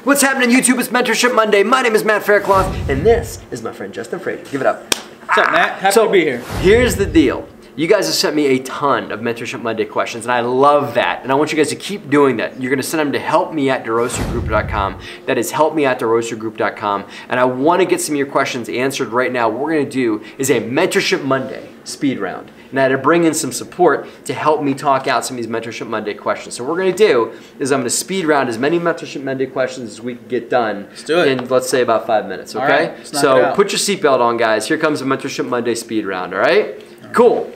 What's happening, YouTube? It's Mentorship Monday. My name is Matt Faircloth, and this is my friend Justin Fraser. Give it up. What's up, Matt? Happy to be here. Here's the deal. You guys have sent me a ton of Mentorship Monday questions, and I love that. And I want you guys to keep doing that. You're going to send them to helpme@DeRosaGroup.com. That is helpme@DeRosaGroup.com. And I want to get some of your questions answered right now. What we're going to do is a Mentorship Monday speed round. And I had to bring in some support to help me talk out some of these Mentorship Monday questions. So what we're going to do is I'm going to speed round as many Mentorship Monday questions as we can get done. Let's do it. In, let's say, about 5 minutes, okay? All right, let's knock it So out. put your seatbelt on, guys. Here comes a Mentorship Monday speed round, all right? Cool.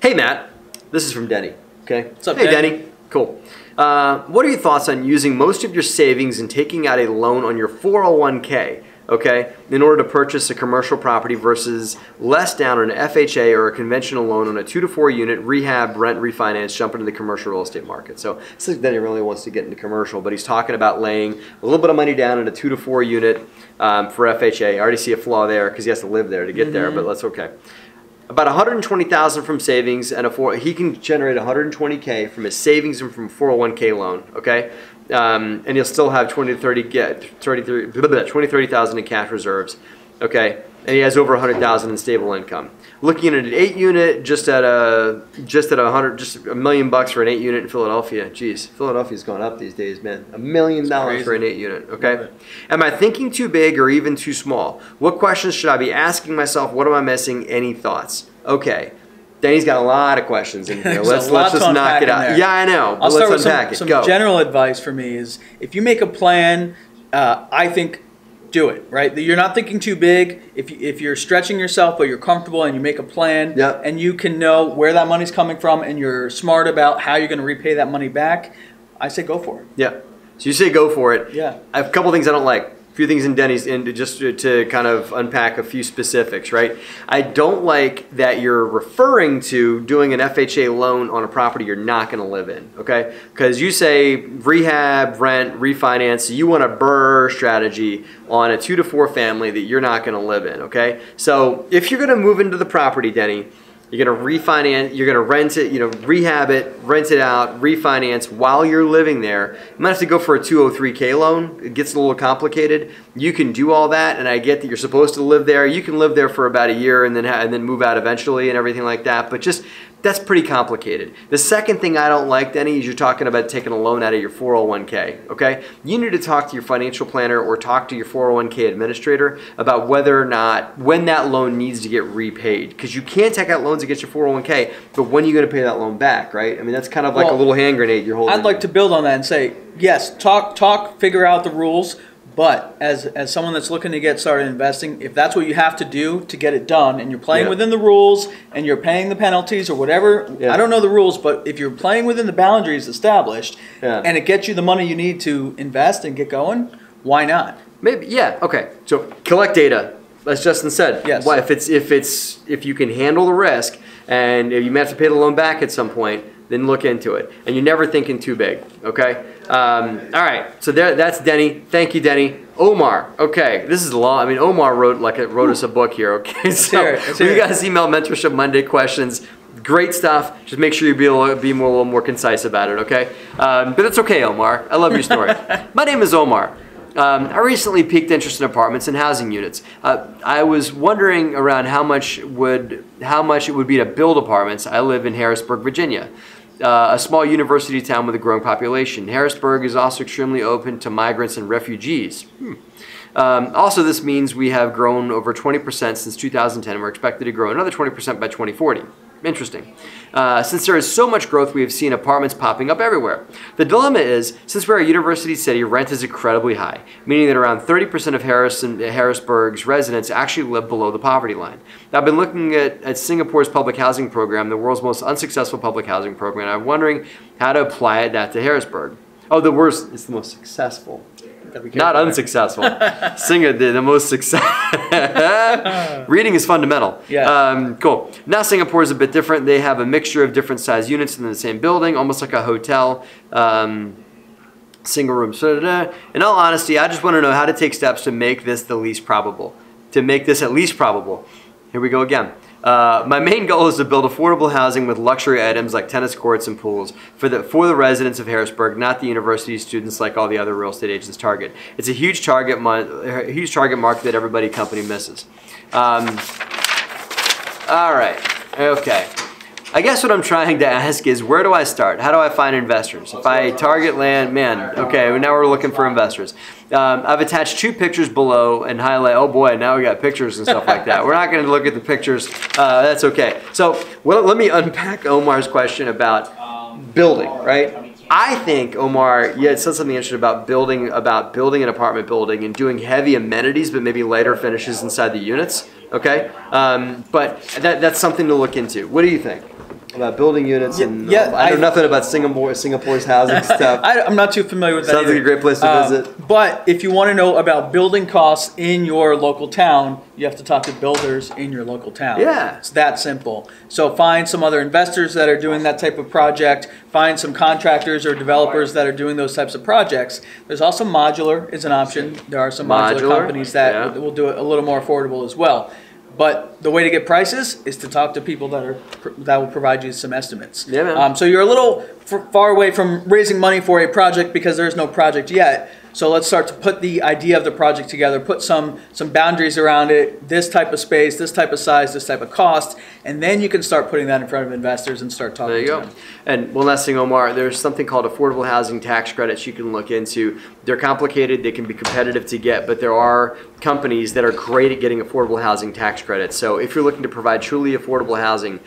Hey, Matt. This is from Denny, okay? What's up, hey, Denny? Cool. What are your thoughts on using most of your savings and taking out a loan on your 401k, okay, in order to purchase a commercial property versus less down on an FHA or a conventional loan on a 2 to 4 unit rehab, rent, refinance, jump into the commercial real estate market? So this is Denny really wants to get into commercial, but he's talking about laying a little bit of money down in a 2 to 4 unit for FHA. I already see a flaw there because he has to live there to get there, but that's okay. About $120,000 from savings and he can generate $120K from his savings and from 401k loan, okay? And he'll still have 30,000 in cash reserves, okay? And he has over 100,000 in stable income. Looking at an 8 unit, just at $1 million for an 8 unit in Philadelphia. Geez, Philadelphia's going up these days, man. $1 million for an 8 unit, okay? Am I thinking too big or even too small? What questions should I be asking myself? What am I missing? Any thoughts? Okay. Danny's got a lot of questions in here. Let's just knock it out. There. Yeah, I know. I'll start with some Go. general advice for me is if you make a plan, I think do it, right? You're not thinking too big. If you're stretching yourself but you're comfortable and you make a plan and you can know where that money's coming from and you're smart about how you're going to repay that money back, I say go for it. Yeah. So you say go for it. Yeah. I have a couple things I don't like. A few things in Denny's, just to kind of unpack a few specifics, right? I don't like that you're referring to doing an FHA loan on a property you're not going to live in, okay? Because you say rehab, rent, refinance, you want a BRRRR strategy on a 2 to 4 family that you're not going to live in, okay? So if you're going to move into the property, Denny, you're going to refinance, you're going to rent it, rehab it, rent it out, refinance while you're living there. You might have to go for a 203K loan. It gets a little complicated. You can do all that, and I get that you're supposed to live there. You can live there for about a year and then move out eventually and everything like that, but just that's pretty complicated. The second thing I don't like, Denny, is you're talking about taking a loan out of your 401k, okay? You need to talk to your financial planner or talk to your 401k administrator about whether or not, when that loan needs to get repaid. Because you can't take out loans against your 401k, but when are you going to pay that loan back, right? I mean, that's kind of like a little hand grenade you're holding. I'd like to build on that and say, yes, talk, figure out the rules. But as someone that's looking to get started investing, if that's what you have to do to get it done and you're playing within the rules and you're paying the penalties or whatever, I don't know the rules, but if you're playing within the boundaries established and it gets you the money you need to invest and get going, why not? Maybe, okay. So collect data, as Justin said. Yes. Well, if you can handle the risk and if you may have to pay the loan back at some point, then look into it. And you're never thinking too big, okay? All right, so that's Denny. Thank you, Denny. Omar, okay, this is long. I mean, Omar wrote us a book here, okay? So you guys email Mentorship Monday questions. Great stuff. Just make sure you be a little more concise about it, okay? But it's okay, Omar. I love your story. My name is Omar. I recently piqued interest in apartments and housing units. I was wondering around how much it would be to build apartments. I live in Harrisburg, Virginia, a small university town with a growing population. Harrisburg is also extremely open to migrants and refugees. Also, this means we have grown over 20% since 2010, and we're expected to grow another 20% by 2040. Interesting. Since there is so much growth, we have seen apartments popping up everywhere. The dilemma is, since we're a university city, rent is incredibly high, meaning that around 30% of Harrisburg's residents actually live below the poverty line. Now, I've been looking at Singapore's public housing program, the world's most unsuccessful public housing program, and I'm wondering how to apply that to Harrisburg. Oh, the worst, it's the most successful. Not unsuccessful. the most successful. Reading is fundamental. Yeah. Cool. Now Singapore is a bit different. They have a mixture of different size units in the same building, almost like a hotel. Single room. In all honesty, I just want to know how to take steps to make this the least probable. To make this at least probable. Here we go again. My main goal is to build affordable housing with luxury items like tennis courts and pools for the residents of Harrisburg, not the university students like all the other real estate agents target. It's a huge target market that every company misses. All right, okay. I guess what I'm trying to ask is, where do I start? How do I find investors? If I target land, man, okay, now we're looking for investors. I've attached 2 pictures below and highlight, oh boy, now we got pictures and stuff like that. We're not going to look at the pictures. That's okay. So let me unpack Omar's question about building, right? I think, Omar, you had said something interesting about building an apartment building and doing heavy amenities, but maybe lighter finishes inside the units. Okay, but that's something to look into. What do you think about building units? And I know nothing about Singapore's housing stuff. I'm not too familiar with that. Sounds like a great place to visit. But if you want to know about building costs in your local town, you have to talk to builders in your local town. Yeah, it's that simple. So find some other investors that are doing that type of project. Find some contractors or developers that are doing those types of projects. There's also modular is an option. There are some modular companies that will do it a little more affordable as well. But the way to get prices is to talk to people that will provide you some estimates. Yeah, man. So you're a little far away from raising money for a project because there's no project yet. So let's start to put the idea of the project together, put some boundaries around it, this type of space, this type of size, this type of cost, and then you can start putting that in front of investors and start talking to them. And one last thing, Omar, there's something called affordable housing tax credits you can look into. They're complicated, they can be competitive to get, but there are companies that are great at getting affordable housing tax credits. So if you're looking to provide truly affordable housing,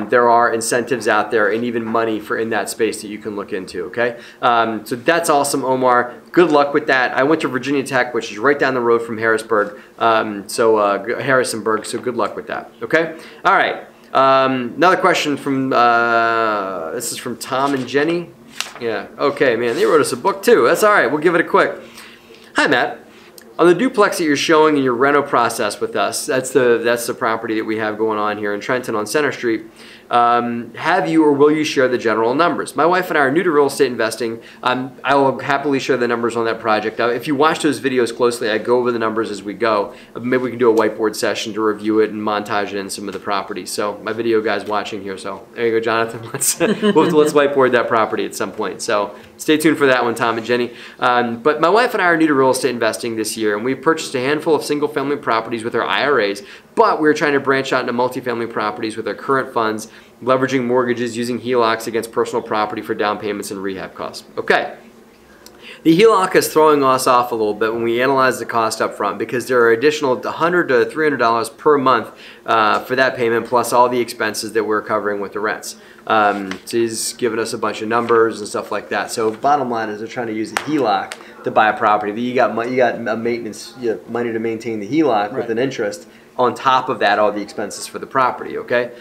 there are incentives out there and even money in that space that you can look into, okay? So that's awesome, Omar. Good luck with that. I went to Virginia Tech, which is right down the road from Harrisburg, Harrisonburg, so good luck with that, okay? All right, another question from, this is from Tom and Jenny. Yeah, okay, man, they wrote us a book too. That's all right, we'll give it a quick. Hi, Matt. On the duplex that you're showing in your reno process with us, that's the property that we have going on here in Trenton on Center Street. Have you or will you share the general numbers? My wife and I are new to real estate investing. I will happily share the numbers on that project. If you watch those videos closely, I go over the numbers as we go. Maybe we can do a whiteboard session to review it and montage it in some of the properties. So my video guy's watching here, so there you go, Jonathan. Let's whiteboard that property at some point. So stay tuned for that one, Tom and Jenny. But my wife and I are new to real estate investing this year, and we've purchased a handful of single-family properties with our IRAs, but we're trying to branch out into multifamily properties with our current funds, leveraging mortgages, using HELOCs against personal property for down payments and rehab costs. Okay. The HELOC is throwing us off a little bit when we analyze the cost up front because there are additional $100 to $300 per month for that payment, plus all the expenses that we're covering with the rents. So he's given us a bunch of numbers and stuff like that. So bottom line is they're trying to use the HELOC to buy a property. You got a maintenance, money to maintain the HELOC with an interest. On top of that, all the expenses for the property, okay?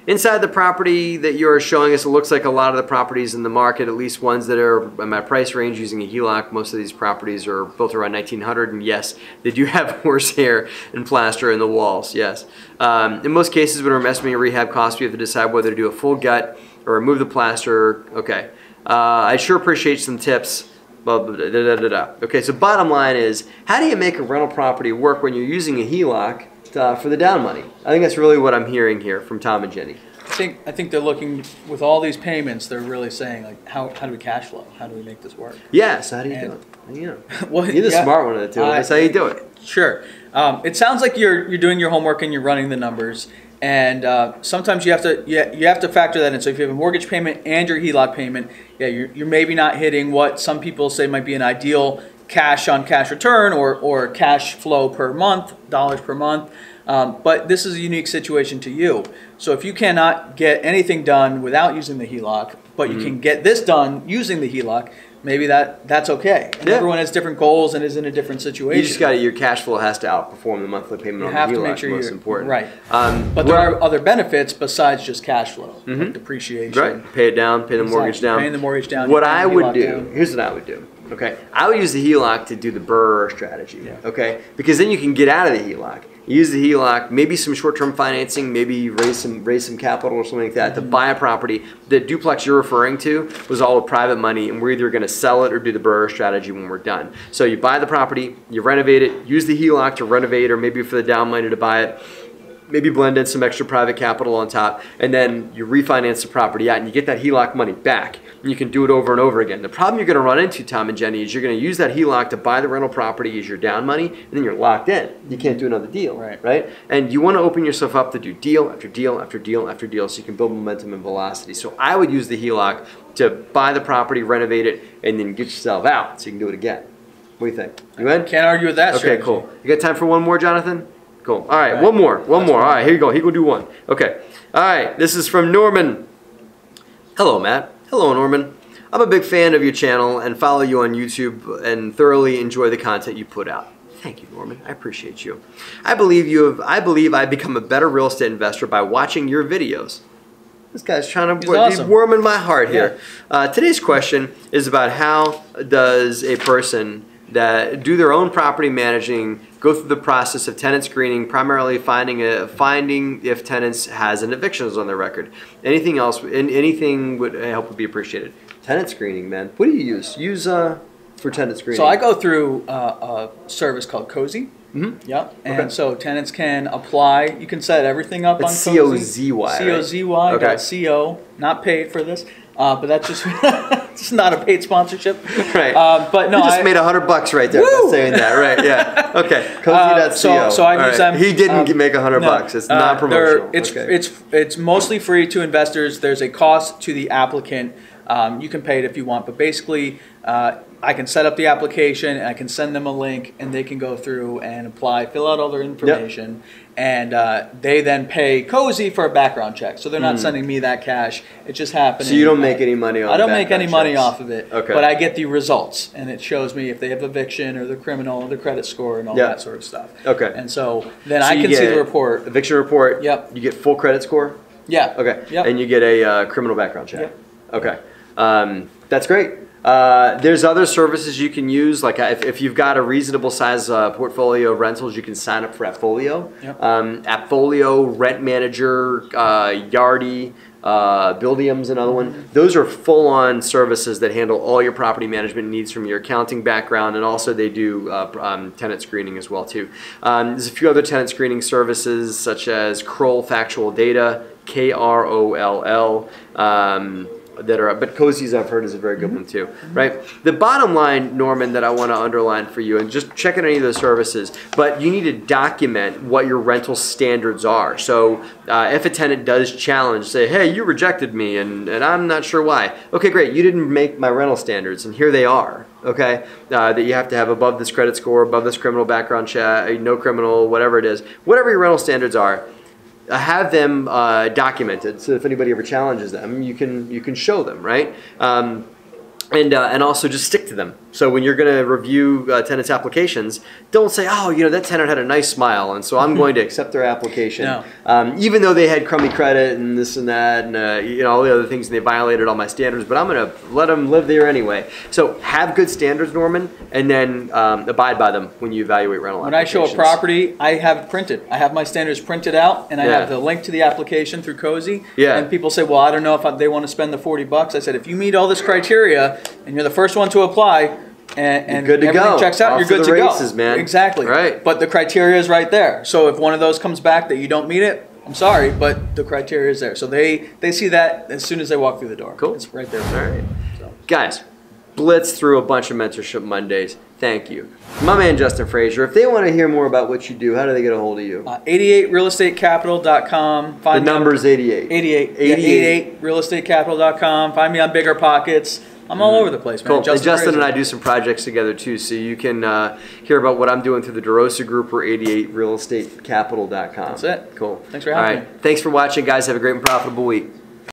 Inside the property that you're showing us, it looks like a lot of the properties in the market, at least ones that are in my price range using a HELOC, most of these properties are built around 1900, and yes, they do have horsehair and plaster in the walls, yes. In most cases, when we're estimating rehab costs, we have to decide whether to do a full gut or remove the plaster, okay. I sure appreciate some tips. Okay, so bottom line is, how do you make a rental property work when you're using a HELOC for the down money? I think that's really what I'm hearing here from Tom and Jenny. I think they're looking, with all these payments, they're really saying, like, how do we cash flow? How do we make this work? Yeah, so how do you do it? Well, you're the smart one of the two. That's how you do it. Sure. It sounds like you're doing your homework and you're running the numbers. And sometimes you have to factor that in. So if you have a mortgage payment and your HELOC payment, yeah, you're maybe not hitting what some people say might be an ideal cash on cash return or cash flow per month, dollars per month. But this is a unique situation to you. So if you cannot get anything done without using the HELOC, but you can get this done using the HELOC, maybe that's okay. And everyone has different goals and is in a different situation. You just got your cash flow has to outperform the monthly payment on the HELOC. You have to make sure most important. Right. But there are other benefits besides just cash flow, like depreciation. Right. Pay it down, pay the mortgage down. Paying the mortgage down. What I would do, here's what I would do. Okay, I would use the HELOC to do the BRRRR strategy. Yeah. Okay, because then you can get out of the HELOC. Use the HELOC, maybe some short-term financing, maybe raise some capital or something like that to buy a property. The duplex you're referring to was all with private money, and we're either going to sell it or do the BRRRR strategy when we're done. So you buy the property, you renovate it, use the HELOC to renovate, or maybe for the down money to buy it. maybe blend in some extra private capital on top, and then you refinance the property out and you get that HELOC money back. And you can do it over and over again. The problem you're going to run into, Tom and Jenny, is you're going to use that HELOC to buy the rental property as your down money, and then you're locked in. You can't do another deal, right? And you want to open yourself up to do deal after deal after deal after deal so you can build momentum and velocity. So I would use the HELOC to buy the property, renovate it, and then get yourself out so you can do it again. What do you think? You in? Can't argue with that. Okay, strategy. cool. You got time for one more, Jonathan? Cool. All right, one more. All right, here you go. He will do one. Okay. All right, this is from Norman. Hello, Matt. Hello, Norman. I'm a big fan of your channel and follow you on YouTube and thoroughly enjoy the content you put out. Thank you, Norman. I appreciate you. I believe I've become a better real estate investor by watching your videos. This guy's trying to be warming my heart here. Today's question is about how does a person that do their own property managing go through the process of tenant screening, primarily finding if tenants has an evictions on their record. Anything else? Anything would help would be appreciated. Tenant screening, man. What do you use? For tenant screening. So I go through a service called Cozy. Mm-hmm. Yep. And so tenants can apply. You can set everything up on Cozy. C-O-Z-Y. C-O-Z-Y. Okay. C-O. Not paid for this. But that's just it's not a paid sponsorship. Right. But no, you just made $100 right there by saying that. Right. Yeah. Okay. Cozy.co. So I use them. He didn't make $100. It's not promotional. It's mostly free to investors. There's a cost to the applicant. You can pay it if you want, but basically I can set up the application and I can send them a link and they can go through and apply, fill out all their information, and they then pay Cozy for a background check. So they're not sending me that cash. It's just happening. So you don't make any money off it? I don't make any money off of it, okay. But I get the results and it shows me if they have eviction or the criminal or the credit score and all that sort of stuff. Okay. And so then I can see the report. Eviction report. Yep. You get full credit score? Yeah. Okay. Yep. And you get a criminal background check? Yep. Okay. That's great. There's other services you can use, like if you've got a reasonable size portfolio of rentals, you can sign up for Appfolio. Yep. Appfolio, Rent Manager, Yardi, Buildium's another one. Those are full-on services that handle all your property management needs from your accounting background, and also they do tenant screening as well too. There's a few other tenant screening services such as Kroll Factual Data, Kroll. But Cozy's I've heard is a very good one too, right? The bottom line, Norman, that I want to underline for you, and just check out any of those services, but you need to document what your rental standards are. So if a tenant does challenge, say, hey, you rejected me and I'm not sure why. Okay, great, you didn't make my rental standards and here they are, okay? That you have to have above this credit score, above this criminal background check, no criminal, whatever it is. Whatever your rental standards are, have them documented, so if anybody ever challenges them, you can show them, right? And also just stick to them. So when you're going to review tenants' applications, don't say, oh, that tenant had a nice smile, and so I'm going to accept their application. No. Even though they had crummy credit and this and that and all the other things, and they violated all my standards, but I'm going to let them live there anyway. So have good standards, Norman, and then abide by them when you evaluate rental applications. When I show a property, I have it printed. I have my standards printed out, and I have the link to the application through Cozy. Yeah. And people say, well, I don't know if they want to spend the $40. I said, if you meet all this criteria and you're the first one to apply, and good to everything go. checks out, Off you're good to to races, go. Man. Exactly. Right. But the criteria is right there. So if one of those comes back that you don't meet it, I'm sorry, but the criteria is there. So they see that as soon as they walk through the door. Cool. It's right there. All right. So. Guys, blitz through a bunch of Mentorship Mondays. Thank you. My man, Justin Fraser, if they want to hear more about what you do, how do they get a hold of you? 88realestatecapital.com. The number's 88. 88realestatecapital.com. Find me on Bigger Pockets. I'm all over the place, man. Cool. Justin and I do some projects together too, so you can hear about what I'm doing through the DeRosa Group or 88realestatecapital.com. That's it. Cool. Thanks for having me. All right. Thanks for watching, guys. Have a great and profitable week.